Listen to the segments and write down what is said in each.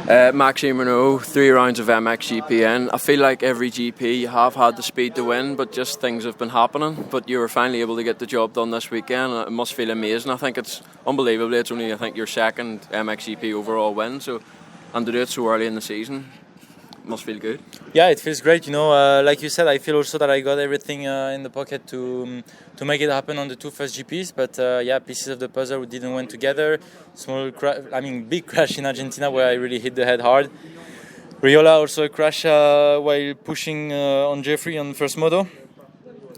Maxime Renaux, 3 rounds of MXGP in. I feel like every GP you have had the speed to win, but just things have been happening. But you were finally able to get the job done this weekend. It must feel amazing. I think it's unbelievable. It's only, I think, your second MXGP overall win. So, and to do it so early in the season, must feel good. Yeah, it feels great. Like you said, I feel also that I got everything in the pocket to make it happen on the 2 first GPs. But pieces of the puzzle didn't went together. Big crash in Argentina where I really hit the head hard. Riola also a crash while pushing on Jeffrey on first moto.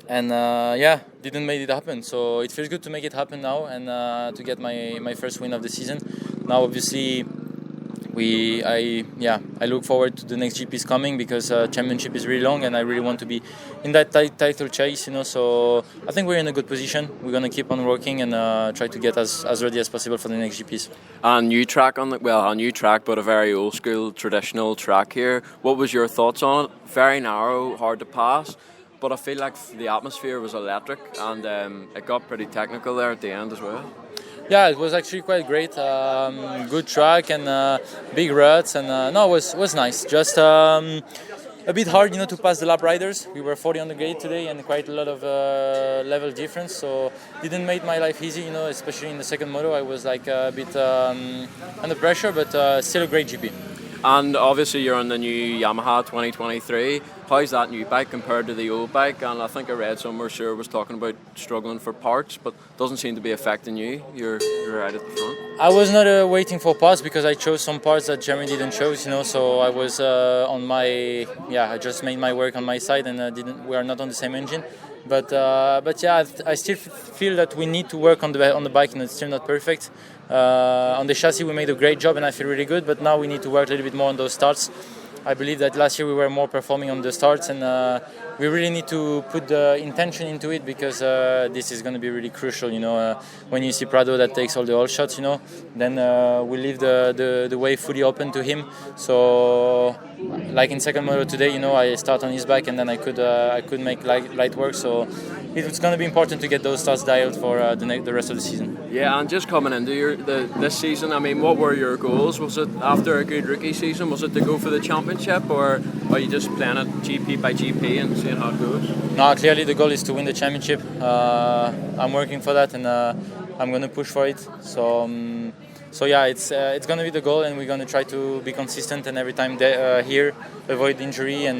And didn't make it happen. So it feels good to make it happen now and to get my first win of the season. Now, obviously, I look forward to the next GPs coming because championship is really long and I really want to be in that title chase, So I think we're in a good position. We're going to keep on working and try to get as ready as possible for the next GPs. A new track, but a very old school traditional track here. What was your thoughts on it? Very narrow, hard to pass, but I feel like the atmosphere was electric and it got pretty technical there at the end as well. Yeah, it was actually quite great. Good track and big ruts, and it was nice. Just a bit hard, to pass the lap riders. We were 40 on the gate today, and quite a lot of level difference. So didn't make my life easy, especially in the second moto. I was like a bit under pressure, but still a great GP. And obviously you're on the new Yamaha 2023. How's that new bike compared to the old bike? And I think I read somewhere Sure was talking about struggling for parts, but doesn't seem to be affecting you. You're right at the front. I was not waiting for parts because I chose some parts that Jeremy didn't choose, So I was I just made my work on my side and we are not on the same engine. But I still feel that we need to work on the bike, and it's still not perfect. On the chassis, we made a great job, and I feel really good. But now we need to work a little bit more on those starts. I believe that last year we were more performing on the starts, and we really need to put the intention into it because this is going to be really crucial. When you see Prado that takes all the all shots, then we leave the way fully open to him. So, like in second moto today, I start on his back, and then I could make light work. So it's going to be important to get those starts dialed for the rest of the season. Yeah, and just coming into this season, what were your goals? Was it after a good rookie season? Was it to go for the championship, or are you just playing it GP by GP and seeing how it goes? No, clearly the goal is to win the championship. I'm working for that, and I'm going to push for it. So it's going to be the goal, and we're going to try to be consistent and every time here avoid injury, and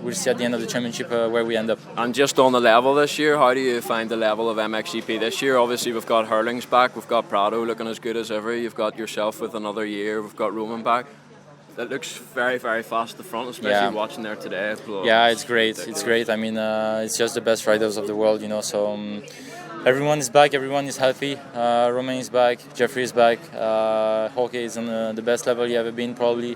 we'll see at the end of the championship where we end up. And just on the level this year, how do you find the level of MXGP this year? Obviously we've got Hurling's back, we've got Prado looking as good as ever, you've got yourself with another year, we've got Roman back. It looks very, very fast at the front, especially watching there today. Yeah, it's great. It's great. It's just the best riders of the world, So everyone is back. Everyone is healthy. Romain is back. Jeffrey is back. Jorge is on the best level he ever been, probably.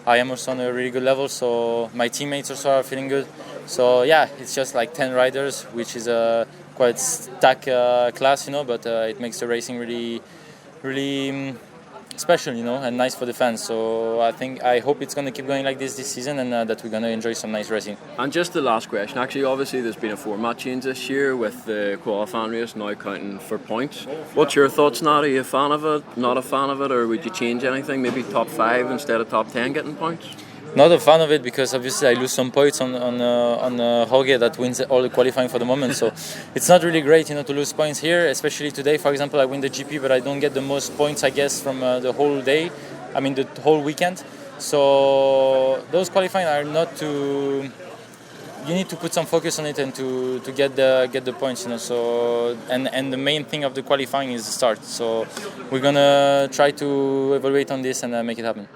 I am also on a really good level. So my teammates also are feeling good. So it's just like 10 riders, which is a quite stacked class, But it makes the racing really, really special, and nice for the fans. So I hope it's going to keep going like this season, and that we're going to enjoy some nice racing. And just the last question, actually, obviously there's been a format change this year with the qualifying race now counting for points. What's your thoughts, Nat? Are you a fan of it, not a fan of it, or would you change anything? Maybe top 5 instead of top 10 getting points? Not a fan of it because obviously I lose some points on Jorge that wins all the qualifying for the moment. So it's not really great, to lose points here. Especially today, for example, I win the GP, but I don't get the most points, I guess, from the whole day. The whole weekend. So those qualifying are not too. You need to put some focus on it and to get the points, So and the main thing of the qualifying is the start. So we're gonna try to evaluate on this and make it happen.